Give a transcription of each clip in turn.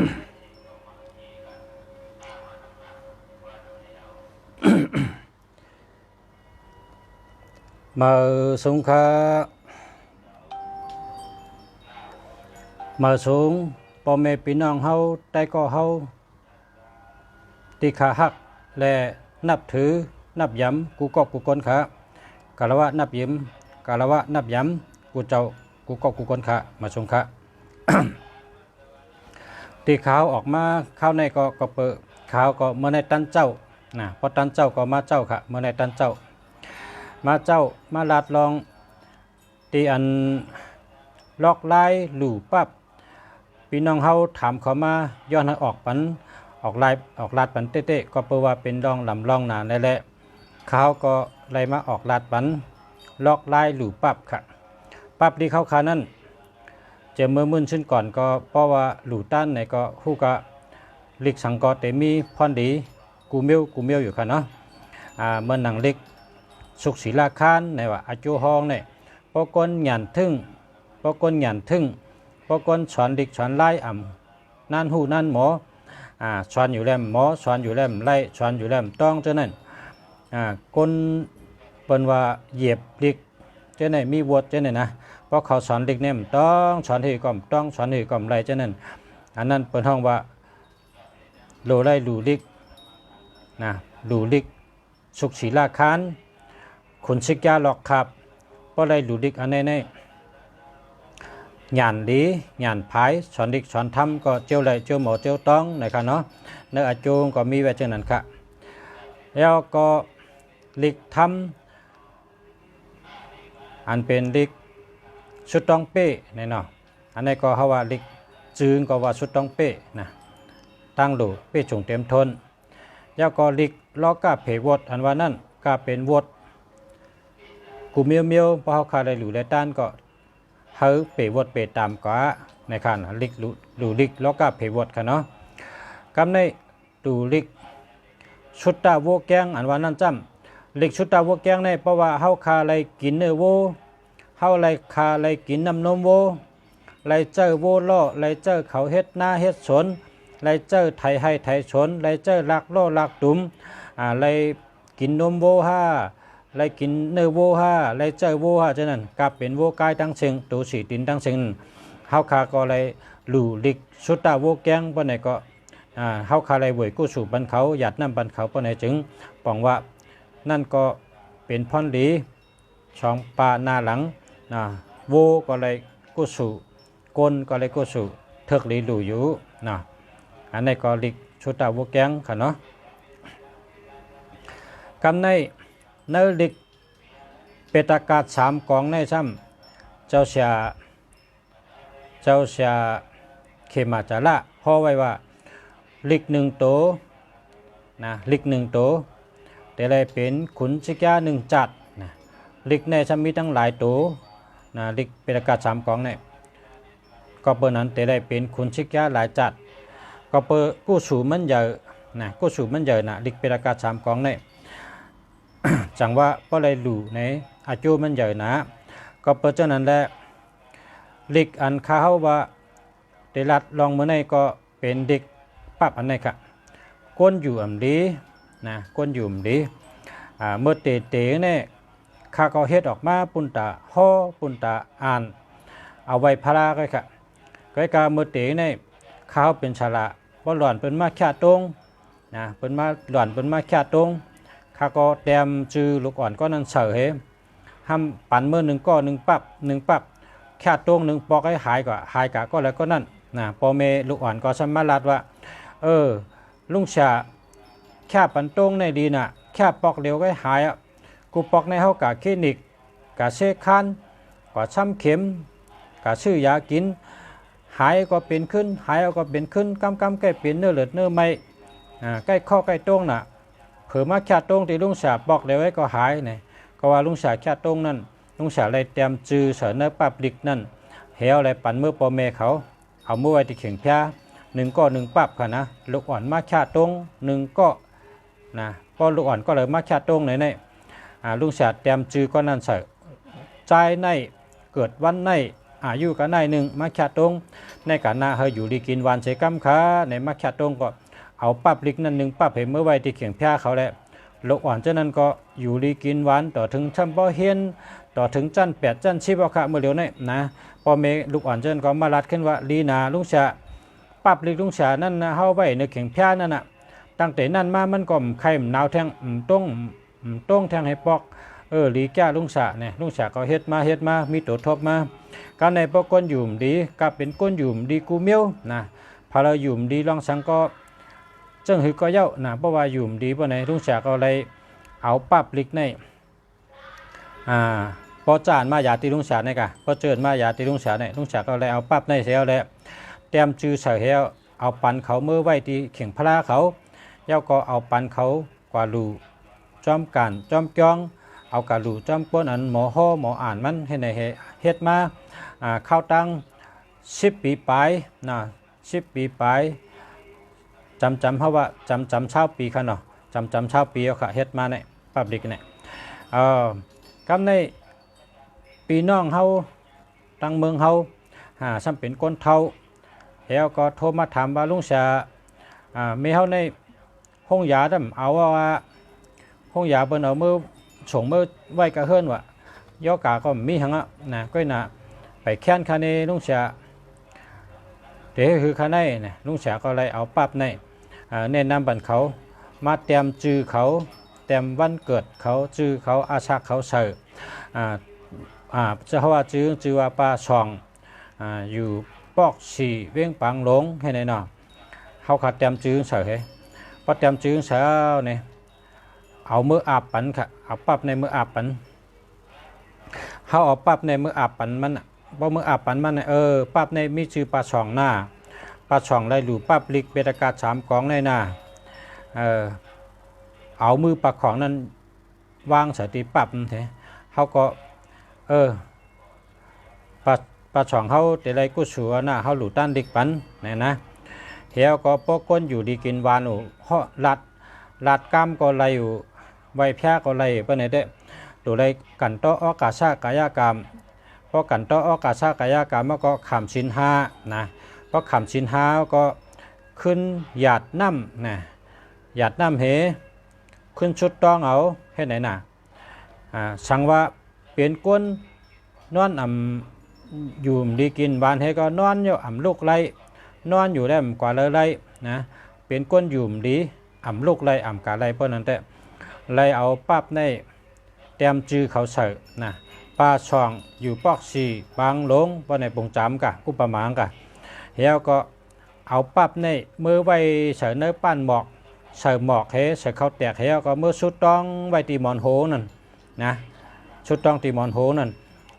มาสงขามาสูงพ่อแม่พี่น้องเฮาได้ก็เฮาที่ขาหักและนับถือนับย้ำกูก็กูคนขากาละวะนับยิ้มกาละวะนับย้ำกูเจ้ากูก็กูคนขามาสงขา ตีขาวออกมาข้าวในก็เปิดขาวก็เมื่อในตันเจ้านะพอตันเจ้าก็มาเจ้าค่ะเมื่อในตันเจ้ามาเจ้ามาลาดลองตีอันลอกลายหลู่ปั๊บพี่น้องเฮาถามเขามาย้อนให้ออกปันออกลายออกลาดปันเต้ๆก็เปิดว่าเป็นดองลำลองหนาแหละขาวก็ไล่มาออกลาดปันลอกลายหลู่ปั๊บค่ะปั๊บที่เขาขานั้นเจอเมื่อมื่นขึ้นก่อนก็เพราะว่าหลู่ต้านในก็คู่กับลิกสังกอเตมีพรดีกูเมียวอยู่ค่ะเนาะเมื่อหนังลิกสุขศรีราคานในว่าอาจูฮองเนี่ยปกนหยันทึ่งปกนหยันทึ่งปกนสอนลิกสอนไล่อ่ำนั่นหูนั่นหมอสอนอยู่แลมหมอสอนอยู่แลมไล่สอนอยู่แลมต้องเจ้านั่นคนเป็นว่าเหยียบลิกเจ้าไหนมีวดเจ้าไหนนะเพราะเขาสอนลิกเนี่ยต้องสอนให้ก่อมต้องสอนให้ก่อมไล่เจ้านั่นอันนั้นเป็นห้องว่าโลไล่หลูลิกนะหลูลิกสุขศรีราคานขุนชิกยาหลอกขับเพราะไล่หลูลิกอันนี้หยานดีหยานพายสอนดิกสอนทำก็เจียวไหลเจียวหมอเจียวต้องนะครับเนาะเนื้ออาจูงก็มีไว้เช่นนั้นค่ะแล้วก็ลิกทำอันเป็นลิกชุดต้องเป้ในเนาะอันนี้ก็เขาว่าลิกจึงก็ว่าชุดต้องเป้นะตั้งหลูเป้จงเต็มทนแล้วก็ลิกล้อก้าเพวดอันว่านั่นก็เป็นวดกูเมียวเพราะเขาขาดอะไรหลูและต้านก็เฮาเปวดเปตามก็ในขณะลิกดูลิกแล้วก็เพวดค่ะเนาะกำในดูลิกชุดตาวัวแกงอันว่านั่นจำลิกชุดตาวัวแกงในเพราะว่าเฮาคาอะไรกินเนื้อวัวเฮาอะไรคาอะไรกินน้ำนมวัวอะไรเจอวัวล่ออะไรเจอเขาเฮ็ดหน้าเฮ็ดสนอะไรเจอไถให้ไถสนอะไรเจอลักล่อลักตุ่มอะไรกินนมวัวห้าไรกินเนื้อวัวห้าไรเจอวัวห้าฉะนั้นกับเป็นวัวกายตั้งเชิงตูสีตินตั้งเชิงเฮาคาก็เลยหลู่ลิกสุดตาวัวแกงปนไหนก็เฮาคาเลยวยกู้สู่บันเขาหยาดน้ำบันเขาปนไหนจึงปองว่านั่นก็เป็นพรดีช่องปลาหน้าหลังวัวก็เลยกู้สู่ก้นก็เลยกู้สู่เถิกลีหลู่อยู่อันนี้ก็ลิกสุดตาวัวแกงค่ะเนาะกำในเนื้อลิกเปตากาศ3กองในซ้ำเจ้าเสียเขมาจาระพอไว้ว่าลิก1โตนะลิก1โตแต่เลยเป็นขุนชิกยา1จัดนะลิกในซ้ำมีตั้งหลายโตนะลิกเปตากาศ3กองเนี่ยก็เปิดนั้นแต่เลยเป็นขุนชิกยาหลายจัดก็เปิดกู้สู่มันเยอะนะกู้สู่มันเยอะนะลิกเปตากาศ3กองเนี่ยจังว่าก็เลยหลู่ในอาจูมันใหญ่นะก็เปิดเจ้านั้นแหละลิกอันข้าวว่าเดลัดลองเมื่อไหร่ก็เป็นเด็กปั๊บอันไหนค่ะก้นอยู่อ่ำดีนะก้นอยู่อ่ำดีเมื่อเตะเนี่ยข้าก็เฮ็ดออกมาปุ่นตาห่อปุ่นตาอ่านเอาไว้พาราก็ค่ะก็การเมื่อเตะเนี่ยข้าวเป็นชาละเพราะหล่อนเป็นมาแค่ตรงนะเป็นมาหล่อนเป็นมาแค่ตรงข้าก็เตรียมจือลูกอ่อนก็นั่นเฉยห้ามปั่นเมื่อ1ก้อน1ปั๊บแค่ตรง1ปอกให้หายกะก็แล้วก็นั่นนะพอเมลูกอ่อนก็สมาลัดว่าลุงชาแค่ปั่นตรงในดีน่ะแค่ปอกเร็วก็หายกูปอกในเฮากะคลินิกกะเชคคันก็ช้ำเข็มกะชื่อยากินหายก็เป็นขึ้นหายก็เป็นขึ้นกำใกล้เป็นเนื้อเลือดเนื้อไม่ใกล้ข้อใกล้ตรงน่ะเผื่อมาแค่ตรงที่ลุงชาบอกเลยไว้ก็หายเนี่ยก็ว่าลุงชาแค่ตรงนั่นลุงชาเลยเตรียมจือเสนอปับลิกนั่นเหวอะไรปั่นเมื่อปอเมเขาเอาเมื่อไว้ที่เข่งแพ้1ก้อน1ปั๊บค่ะนะลูกอ่อนมาแค่ตรง1ก้อนนะพอลูกอ่อนก็เลยมาแค่ตรงไหนลุงชาเตรียมจือก็นั่นใส่ใจในเกิดวันใน อายุกันได้หนึ่งมาขาดตรงในการนาเฮอยู่ดีกินวันเสกัมขาในมาขาดตรงก็เอาปั๊บลิกนั่นหนึ่งปั๊บเห็นเมื่อไว้ที่เขียงพยาเขาแหละลูกอ่อนเจ้านั้นก็อยู่ดีกินวันต่อถึงชั้นปเฮียนต่อถึงจันแปดจันชิบเอาค่ะเมื่อเร็วนี่นะพอเมลูกอ่อนเจ้านั้นก็มาลัดขึ้นว่าลีนาลุงชาปั๊บลิกลุงชานั่นนะเฮาไว้ในเขียงพยานั่นน่ะตั้งแต่นั้นมามันก็ไข่หนาวแทงต้องแทงให้ปอกลีแก้ลุงชาเนี่ยลุงชาก็เฮ็ดมามีตัวทบมาการในปกก้นหยุ่มดีกับเป็นก้นหยุ่มดีกูเมียวนะพอเราหยุ่มดีลองสังก็จังหือก็เย้านะเพราะว่าหยุ่มดีเพราะไหนลุงชาก็เลยเอาปั๊บลิกในพอจานมายาตีลุงชาเนี่ยกะพอเจิดมายาตีลุงชาเนี่ยลุงชาก็เลยเอาปั๊บในเสียแล้วเตรียมจื้อใส่เหี้ยวเอาปันเขาเมื่อไว้ที่เข่งพลาเขาเย้าก็เอาปันเขากว่าลูจอมกันจอมจ้องเอากะลูจอมป้นอันหมอห่อหมออ่านมันให้ในเฮ็ดมาเข้าตั้ง10 ปีปลายนะ10 ปีปลายจำเพราะว่าจำเช้าปีค่ะเนาะจำเช้าปีเอาค่ะเฮ็ดมาเนี่ยปับลิกเนี่ยกำในปีน้องเฮาตั้งเมืองเฮาซ้ำเป็นก้นเท่าแล้วก็โทรมาถามว่าลุงชามีเฮาในห้องยาดำเอาว่าห้องยาเปิ้นเอามือส่งมือไว้กะเฮิรนว่ะย่อกาก็มีหังอ่ะนะก็น่ะไปแค้นคาเนลุงชาเดี๋ยวคือคาในนะลุงชาก็เลยเอาปั๊บในแนะนำบันเขามาเตรียมจื้อเขาเตรียมวันเกิดเขาจื้อเขาอาชาเขาเสิร์จะว่าจื้อว่าปลาช่องอยู่ปอกสีเวียงปังหลงให้ไหนเนาะเขาขาดเตรียมจื้อเสิร์ให้พอเตรียมจื้อเสิร์เนี่ยเอามืออาบปันค่ะเอาปั๊บในมืออาบปันเขาเอาปั๊บในมืออาบปันมันเพราะมืออาบปันมันปั๊บในมีชื่อปลาช่องหน้าปลาช่องไรหลูปั๊บลิกเบตากาศ3 กองในหน้าเอามือปลาของนั้นวางใส่ตีปั๊บเถอะเขาก็ปลาช่องเขาแต่ไรกู้ชัวหน้าเขาหลูต้านดิกปันเนี่ยนะเฮียก็ปกก้นอยู่ดีกินวานเพราะลัดกล้ามก็ไรอยู่ใบแพร่ก็ไรเพื่อนไหนเด้ดูไรกันโตออกาซากายกรรมเพราะกันโตออกาซากายกรรมก็ขำชิ้น5นะเพราะขำชิ้น5ก็ขึ้นหยาดน้ำนะหยาดน้ำเหขึ้นชุดต้องเอาให้ไหนน่ะสั่งว่าเปลี่ยนก้นนอนอยู่ดีกินบานให้ก็นอนอยู่ลูกไรนอนอยู่ได้กว่าเลยนะเปลี่ยนก้นอยู่ดีลูกไรกาไรเพราะนั้นแต่ไรเอาปั๊บในเตรียมจื้อเขาเสิร์นะปลาช่องอยู่ปอกสีบางหลงว่าในปงจำกะอุปมาณกะเฮียก็เอาปั๊บในมือไว้เสิร์เนื้อปั้นหมอกเสิร์หมอกเฮเสิร์เขาแตกเฮียก็มือชุดต้องไว้ตีหมอนโหนั่นนะชุดต้องตีหมอนโหนั่น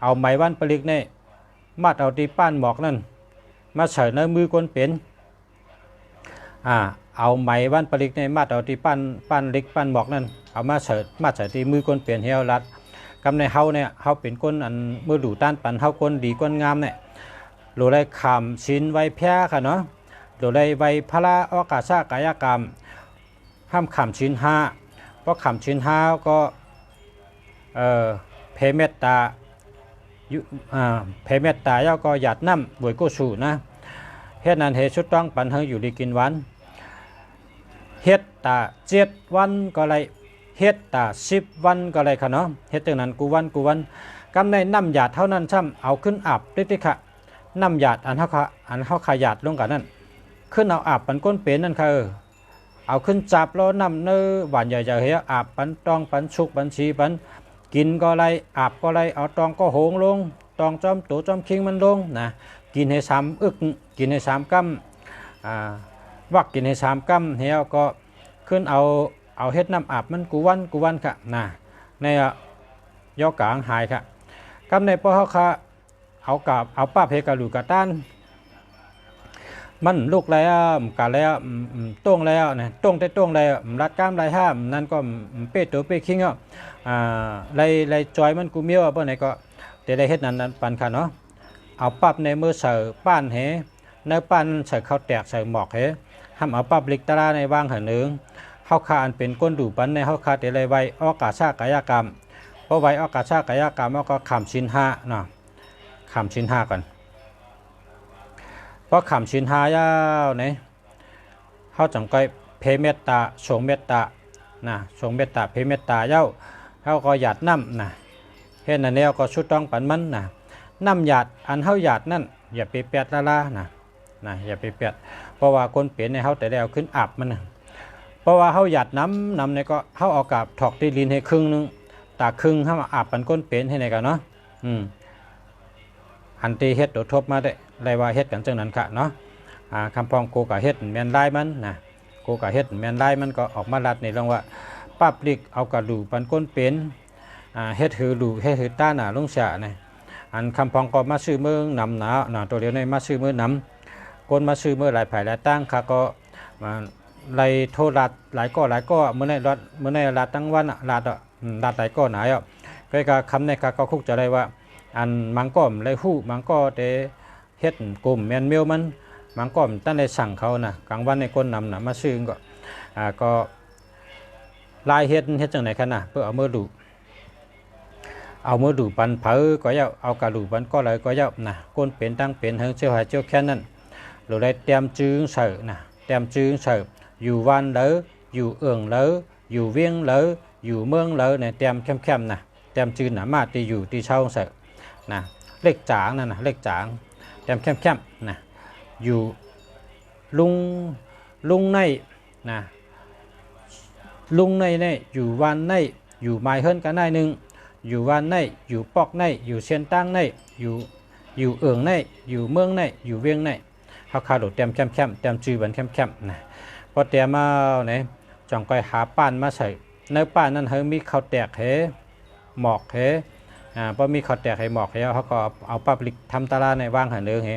เอาไม้วันปลิกในมัดเอาตีปั้นหมอกนั่นมาเสิร์เนื้อมือก้นเป็นเอาไม้วันปลิกในมัดเอาตีปั้นเล็กปั้นหมอกนั่นเอามาเสิร์มัดใส่ตีมือก้นเปลี่ยนเฮียรัดกำในเฮาเนี่ยเฮาเป็นก้นอันมือดูต้านปันเฮาก้นดีก้นงามเนี่ยโหลได้ขามชิ้นไว้แพ้ค่ะเนาะโหลได้ไว้พระอากาศกายกรรมห้ามขามชิ้น5เพราะขามชิ้น5ก็เพเมตตาเพเมตตาเย้าก็หยาดน้ำบวยกู้สู่นะเฮ็ดนั้นเฮชุดต้องปันเฮงอยู่ดีกินวันเฮ็ดตา7 วันก็ไรเฮ็ดตา10 วันก็ไรค่ะเนาะเฮ็ดจังนั้นกูวันกำในน้ำหยาดเท่านั้นช่ำเอาขึ้นอาบติค่ะน้ำหยาดอันเฮาขายาดลงกันนั่นขึ้นเอาอาบปันก้นเป็นนั่นค่ะเอาขึ้นจับแล้วน้ำเนื้อหวานใหญ่ๆเฮียอาบปันตองปันชุกปันชีปันกินก็ไรอาบก็ไรเอาตองก็โหงลงตองจอมตัวจอมคิงมันลงนะกินให้3 อึกกินให้3 กัมวักกินให้3 กัมเฮียก็ขึ้นเอาเฮ็ดน้ำอาบมันกูวันค่ะนะในย่อกลางหายค่ะกำในป้อเขาค่ะเอาป้าเพกะหลูกะต้านมันลูกแล้วกะแล้วต้งแล้วนะต้งแล้วรัดกล้ามไรห้ามนั่นก็เป้ตัวเป้คิงไรจอยมันกูเมียวเพื่อไหนก็แต่ได้เฮ็ดนั้นปันค่ะเนาะเอาปั๊บในมือเสือป้านเฮในป้านเสือเขาแตกเสือหมอกเฮห้ามเอาปั๊บลิกตาในวางหันหนึ่งเขาขาอันเป็นก้นดูปันในเขาขาแต่ไรไว้ออกาซากายกรรมเพราะไว้ออกาซากายกรรมก็ขำชิ้น5เนาะข ขำชิ้นห้าก่อนเพราะขำชิ้นห้ายาวเนี่ยเขาจังก้อยเพเมตตาชงเมตตานะชงเมตตาเพเมตตาเย้าเขาก็หยาดน้ำนะเห็นนั่นแล้วก็ชุดต้องปันมันนะน้ำหยาดอันเขาหยาดนั่นอย่าไปเปียดละนะอย่าไปเปียดเพราะว่าคนเปลี่ยนในเขาแต่แล้วขึ้นอาบมันนะเพราะว่าเขาหยาดน้ำเนี่ยก็เขาเอากาบถอกตีลินให้ครึ่งนึงตาครึ่งเขามาอาบปันก้นเปลี่ยนให้ในกันเนาะอันตีเฮ็ดโดดทบมาได้ไรว่าเฮ็ดกันจังนั้นค่ะเนาะคำพองโกกะเฮ็ดแมนไล่มันนะโกกะเฮ็ดแมนไล่มันก็ออกมาลัดในเรื่องว่าป้าปลิกเอากระดูปันก้นเป็นเฮ็ดหือดูเฮ็ดหือต้าหนาลงเสียเนี่ยอันคำพองก็มาซื้อเมืองนำหนาตัวเดียวในมาซื้อเมืองนำก้นมาซื้อเมืองหลายไผ่หลายตั้งค่ะก็มาไล่โทรรัดหลายก็เมื่อในรัดตั้งวันรัดหลายก็หนาก็กะคำในค่ะก็คุกจะได้ว่าอันมังก้อมไรหู้มังก้อเตเฮ็ดกลุ่มแมนเมลมันมังก้อมตั้งได้สั่งเขานะกลางวันในก้นนำนะมาซื้อก็ลายเฮ็ดจังไหนคะนะเพื่อเอามือดูปันเผอก็เย้าเอากระดูปันก็เลยก็เย้านะก้นเป็นตั้งเป็นเฮงเชี่ยวหายเชี่ยวแค่นั้นหรือได้เตรียมจื้อเสิร์นะเตรียมจื้อเสิร์อยู่วันเลยอยู่เอื่องเลยอยู่เวียงเลยอยู่เมืองเลยเนี่ยเตรียมเข้มๆนะเตรียมจื้อหนามาตีอยู่ตีเช่าเสิร์นะเลขจางนั่นนะเลขจางเตรียมเข้มๆนะอยู่ลุงในนะลุงในอยู่วันในอยู่ไม้เฮิรนกันได้หนึ่งอยู่วันในอยู่ปอกในอยู่เชียนตั้งในอยู่เอื่องในอยู่เมืองในอยู่เวียงในเขาขาดเตรียมเข้มเตรียมจื้อบันเข้มนะพอเตรียมมาเนี่ยจ่องก้อยหาป้านมาใส่ในป้านนั้นเฮมีข้าวแตกเหหมอกเหพอมีข้าวแตกเหหมอกเหเขาก็เอาป้าปลิกทำตาลาในว่างหันเนื้อเห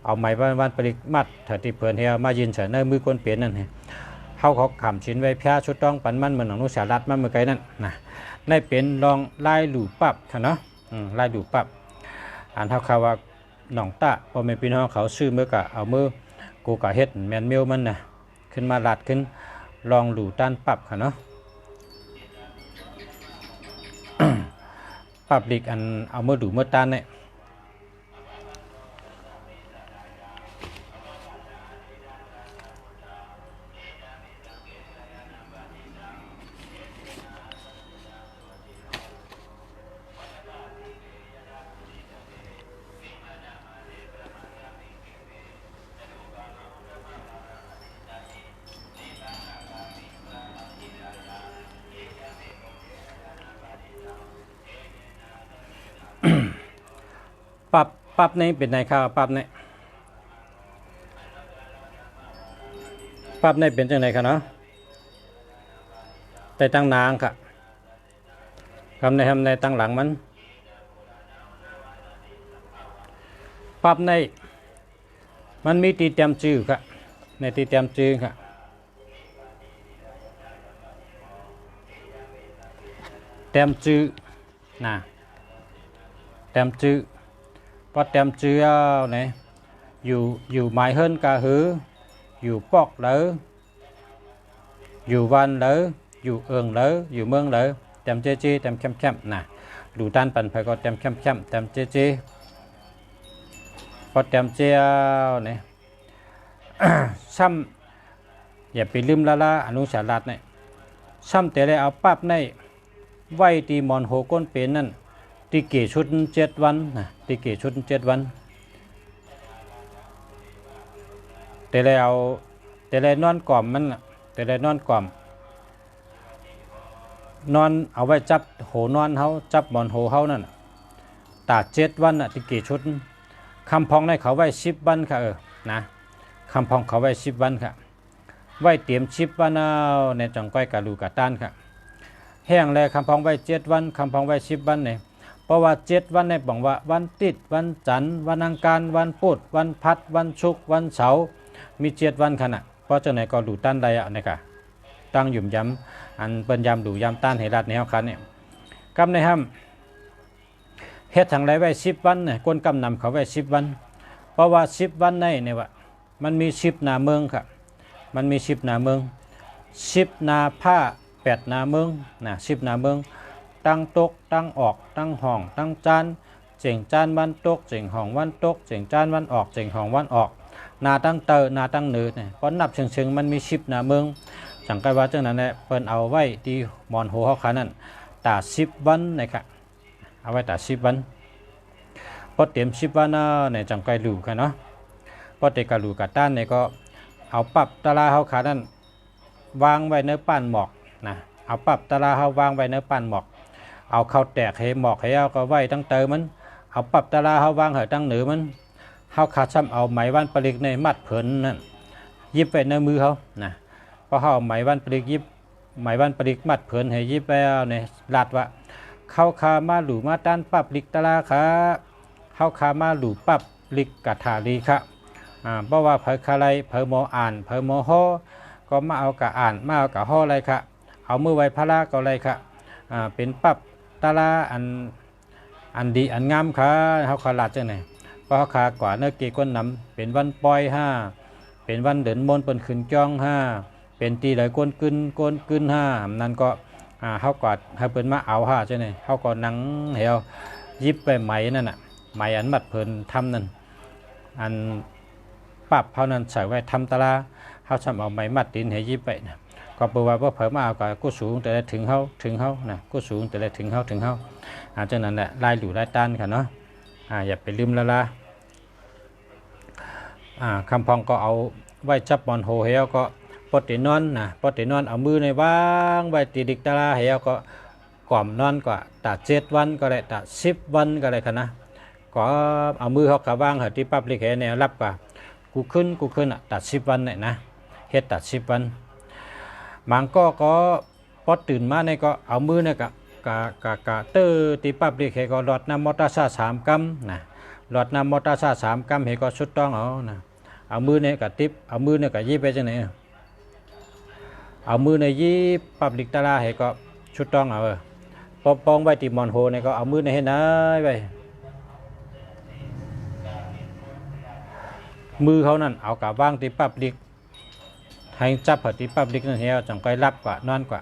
เอาไม้วันปลิกมัดถัดที่เพื่อนเฮียมายืนเฉยในมือก้นเปลี่ยนนั่นเหเขาขำชิ้นไว้แพ้ชุดต้องปันมันเหมือนของนุสารัดมันเมื่อไกลนั่นนะในเป็นลองไล่หลู่ปับค่ะเนาะไล่หลู่ปับอ่านเท่าคาว่าหนองตะพอเป็นพี่น้องเขาซื้อเมื่อกะเอามือกูกะเฮ็ดแมนเมลมันนะขึ้นมาลัดขึ้นลองหลู่ต้านปับค่ะเนาะ ปับลิกอันเอามือดูเมื่อต้านเนี่ยปับในเป็นไงครับปับในเป็นจังไงครับเนาะแต่ตั้งนางค่ะทำในตั้งหลังมันมีตีเตรียมจื้อค่ะในตีเตรียมจื้อค่ะเตรียมจื้อนะเตรียมจื้อพอเตรียมจื้อเนี่ยอยู่หมายเฮิรนกะหืออยู่ปอกเลยอยู่วันเลยอยู่เอิงเลยอยู่เมืองเลยเตรียมเจ๊เตรียมเข้มนะดูด้านปันไปก็เตรียมเข้มเตรียมเจ๊พอเตรียมเจียวเนี่ย ซ้ำอย่าไปลืมละอนุสารัดเนี่ยซ้ำแต่ได้เอาปั๊บในไว้ตีมอนโหก้นเป็นนั่นตีเกชุด7 วันนะตีเกชุด7 วันแต่ได้นอนกล่อมมันแต่ได้นอนกล่อมนอนเอาไว้จับโหนอนเขาจับมอนโหเขานั่นตา7 วันน่ะตีเกชุดคำพองได้เขาไว้10 วันค่ะนะคำพองเขาไว้10 วันค่ะไว้เตรียม10 วันเอาในจังก้อยกะลูกะต้านค่ะแห้งแล้วคำพองไว้7 วันคำพองไว้10 วันเนี่ยเพราะว่า7 วันในบอกว่าวันติดวันจันทร์วันอังคารวันพุธวันพัดวันศุกร์วันเสาร์มี7 วันขณะเพราะจังไหนก็ดูต้านได้อะเนี่ยค่ะตั้งหยุ่มย้ำอันเป็นยำดูยำต้านให้รัดในเอาคันเนี่ยกำในห้ำเฮ็ดทางไรไว้10 วันเนี่ยก้นกำนำเขาไว้10 วันเพราะว่า10 วันในเนี่ยว่ามันมี10 นาเมืองค่ะมันมี10 นาเมือง10 นาผ้า8 นาเมืองนะ10 นาเมืองตั้งตกตั้งออกตั้งห้องตั้งจาน เจียงจานวันตกเจียงห้องวันตกเจียงจานวันออกเจียงห้องวันออกนาตั้งเตอนาตั้งเนือเนี่ยพอนับเชิงมันมี10นาเมืองจังไกว่าจังนั้นแหละเปิ้นเอาไว้ที่มอนโหเฮาขานั่นตา10วันนะครับเอาไว้ตา10วันพอเตรียม10วันในจังไกหลู่กันเนาะพอเตกะหลู่กะต้านเนี่ยก็เอาปรับตาราเฮาขานั่นวางไว้ในป้านหมอกนะเอาปรับตาราเฮาวางไว้ในป้านหมอกเอาเข้าแตกให้หมอกให้เอาก็ไว้ตั้งเตอมันเอาปรับตาราเฮาวางให้ตั้งเหนือมันเฮาขาดซ้ำเอาไหมวันปลิกในมัดเผินนั่นยิบไปในมือเฮานะพอเฮาไหมวันปลิกยิบไหมวันปลิกมัดเผินให้ยิบไปเอาในลาดว่าเข้าคามาหลู่มาต้านปรับลิกตาราขาเข้าคามาหลู่ปรับลิกกะถาลีค่ะเพราะว่าเผยคาไรเผยโมอ่านเผยโมฮอก็มาเอากะอ่านมาเอากะฮออะไรค่ะเอามือไว้พระก็อะไรค่ะเป็นปรับตาราอันดีอันงามค่ะเฮาขาลาดจังไหนเพราะขากว่าเนื้อเกก้นน้ำเป็นวันปล่อยเป็นวันเดินมนเปิ้นขึ้นจ้องเป็นตีไหลก้นกึนนั่นก็เฮากอดให้เปิ้นมาเอาจังไหนเฮาก็นั่งเหี่ยวยิบไปไหมนั่นน่ะไหมอันมัดเพิ่นทำนั่นอันปรับเฮานั้นใส่ไว้ทำตาราเฮาทำเอาไหมมัดดินให้ยิบไปนะก็เปิดว่าเผยมาเอาก็กู้สูงแต่ละถึงเฮานะกู้สูงแต่ละถึงเฮาจังนั้นแหละลายหลู่ลายต้านค่ะเนาะอย่าไปลืมละคำพองก็เอาไว้จับบอลโฮเฮียก็ปตินอนเอามือในวางไว้ตีดิกตาราเฮียก็ก่อมนอนก็ตัด7วันก็ได้ตัด10วันก็ได้ค่ะนะก็เอามือเขากะวางเหที่ปั๊บลิกเฮเนี่ยรับกว่ากูขึ้นตัด10วันเนี่ยนะเฮ็ดตัด10วันบางก็พอตื่นมาเนี่ยก็เอามือเนี่ยกะเตอตีปั๊บลิกเฮก็รดน้ำมอเตอร์ซ่า3 กัมนะหลอดน้ำมอเตอร์ซ่า3 กัมเฮก็ชุดต้องเอานะเอามือเนี่ยกับติ๊บเอามือเนี่ยกับยีบไปจังไหนเอามือเนี่ยยีบปับลิกตาลาเฮก็ชุดต้องเอาปองไว้ตีมอนโฮเนี่ยก็เอามือเนี่ยให้นายไปมือเขานั่นเอากับว่างตีปับลิกให้จับหัวตีปับลิกนั่นเฮจังไปรับกว่านอนกว่า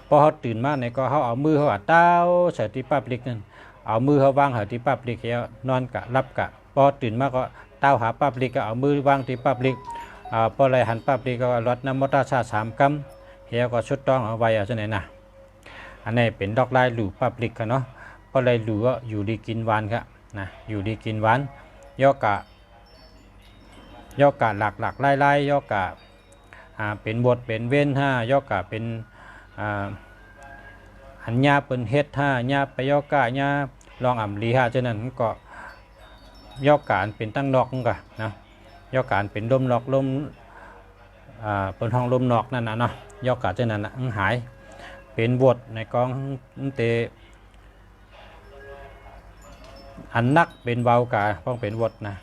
พอเขาตื่นมาเนี่ยก็เขาเอามือเขาเต้าใส่ตีปับลิกนั่นเอามือเขาวางหัวตีปับลิกเฮนอนกะรับกะพอตื่นมาก็เต้าหาปับลิกก็เอามือวางที่ปับลิกพอไรหันปับลิกก็รดน้ำมอเตอร์ซ่า3 กัมเฮียก็ชุดต้องเอาไว้เอาจังไหนนะอันนี้เป็นดอกลายหลู่ปับลิกกันเนาะพอไรหลู่ก็อยู่ดีกินหวานครับนะอยู่ดีกินหวานยอกะหลักไล่ยอกะเป็นบทเป็นเว้นยอกะเป็นอันญาเป็นเฮ็ดญาไปยอกะญาลองอ่ำลีจังนั้นก็ยอกการเป็นตั้งนอกกันนะยอกการเป็นลมนอกลมเป็นห้องลมนอกนั่นนะเนาะยอกการเช่นนั้นนะหายเป็นบทในกองเตอันนักเป็นเบากะต้องเป็นบทนะ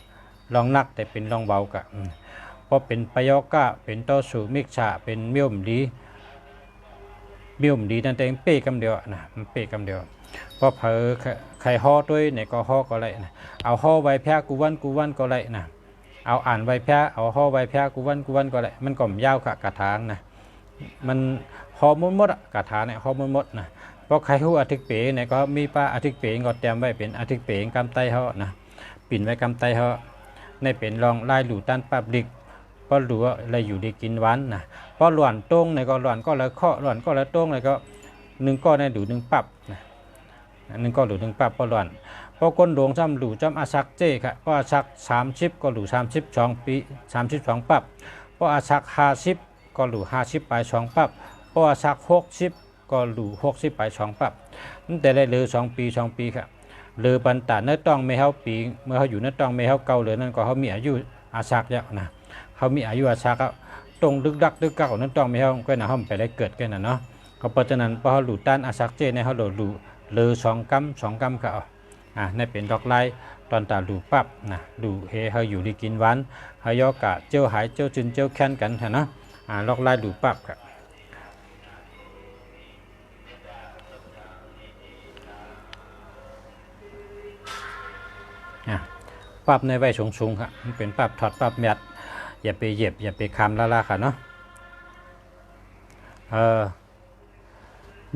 ลองนักแต่เป็นลองเบากะเพราะเป็นประโยกะเป็นโตสูมิกฉะเป็นเมี่ยมดีนั่นเองเป้กำเดียวนะมันเป้กำเดียวพอเผลอไข่ห่อด้วยเนี่ยก็ห่อก็เลยนะเอาห่อไว้แพ้กูวันก็เลยนะเอาอ่านไว้แพ้เอาห่อไว้แพ้กูวันก็เลยมันก็ยาวกะถางนะมันห่อมดกะถางเนี่ยห่อมดนะเพราะไข่หูอาทิตย์เป๋เนี่ยก็มีป้าอาทิตย์เป๋ก็เตรียมไว้เป็นอาทิตย์เป๋กำไตเขานะปิ่นไว้กำไตเขาในเป็นรองลายหลู่ตันปับลิกเพราะหลู่อะไรอยู่ดีกินหวานนะเพราะหลวนตรงเนี่ยก็หลวนก็แล้วเคาะหลวนก็แล้วตรงเลยก็1ก้อนในดู1ปับนะ1ก้อนหลู่1ปับพอหลวนพอก้นดวงจำหลู่จำอาชักเจ้ค่ะก็อาชัก30ก็หลู่32ปี32ปับพออาชัก50ก็หลู่50ไป2ปับพออาชัก60ก็หลู่60ไป2ปับนั่นแต่ได้เลย2 ปีค่ะเลยปันตาเนื้อต้องไม่เท่าปีเมื่อเขาอยู่เนื้อต้องไม่เท่าเก่าเลยนั่นก็เขามีอายุอาชักเยอะนะเขามีอายุอาชักตรงดึกดักเก่านั่นต้องไม่เท่าก็น่าเขาไปได้เกิดกันนะเนาะก็เพราะฉะนั้นพอเขาหลู่ต้านอาชักเจ้ในเขาหลู่เลย2 กัมก็นี่เป็นดอกไล่ตอนตาหลู่ปั๊บนะหลู่เฮเขาอยู่ดีกินหวานเขายอกะเจ้าหายเจ้าจินเจ้าแค้นกันเถอะนะดอกไล่หลู่ปั๊บครับปั๊บในไว้สูงครับมันเป็นปั๊บถอดปั๊บแมทอย่าไปเหยียบอย่าไปคำละค่ะเนาะ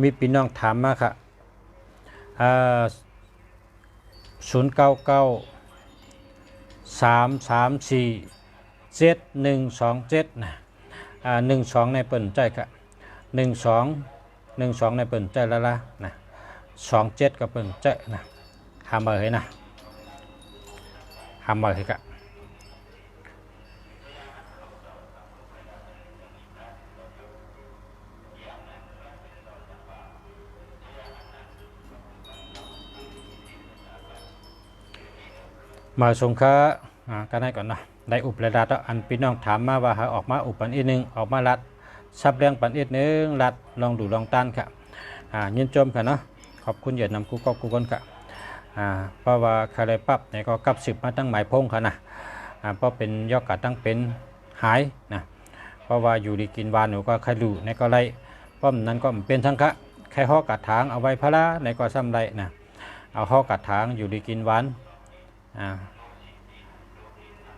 มีพี่น้องถามมาค่ะ 099 334 7127นะ12ในเปิ่นใจค่ะ12ในเปิ่นใจแล้วล่ะนะ27ก็เปิ่นใจนะหามาให้นะหามาให้ค่ะมาสงเคราะห์กันให้ก่อนนะได้อุประดับอันพี่น้องถามมาว่าหาออกมาอุปปันอีกนึงออกมารัดซับเรื่องปันอีกนึงรัดลองดูลองต้านค่ะยินจมค่ะเนาะขอบคุณอย่านำกูก็กูคนค่ะเพราะว่าคาเลปั๊บเนี่ยก็กับ10มาตั้งหมายพงค่ะนะเพราะเป็นยอดกัดตั้งเป็นหายนะเพราะว่าอยู่ดีกินวานหนูก็ใครรู้ในก็ไรป้อมนั้นก็เป็นทั้งคะแค่ห่อกัดถางเอาไว้พระละในก็ซ้ำไรนะเอาห่อกัดถางอยู่ดีกินหวาน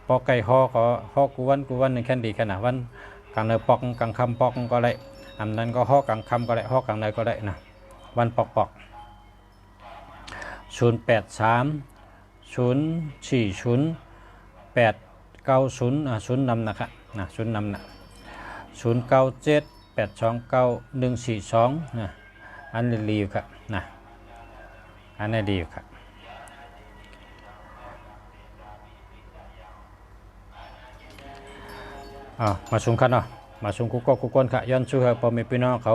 ปอกไก่ห่อก็ห่อกูวันหนึ่งแค่ดีขนาดวันกลางเนยปอกกลางคำปอกก็ได้อันนั้นก็ห่อกลางคำก็ได้ห่อกลางเนยก็ได้นะวันปอก083 040 890 0นำนะครับ0นำนะ0978291142นะอันนี้รีวิวครับนะอันนี้รีวิวครับมาชมกันเนาะมาชมกูก็กูก้นค่ะย้อนช่วยพ่อแม่พี่น้องเขา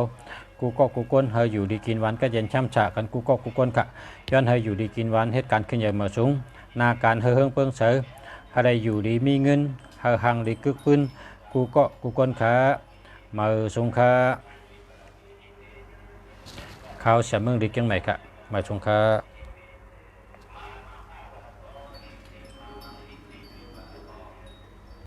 กูก็กูก้นเฮยอยู่ดีกินหวานก็เย็นช่ำฉะกันกูก็กูก้นค่ะย้อนเฮยอยู่ดีกินหวานเหตุการณ์ขึ้นใหญ่มาสูงนาการเฮงเปิงเสืออะไรอยู่ดีมีเงินเฮหังดีกึกปืนกูก็กูก้นค่ะมาชมค่ะเขาเสียเมืองดีเกียงใหม่ค่ะมาชมค่ะ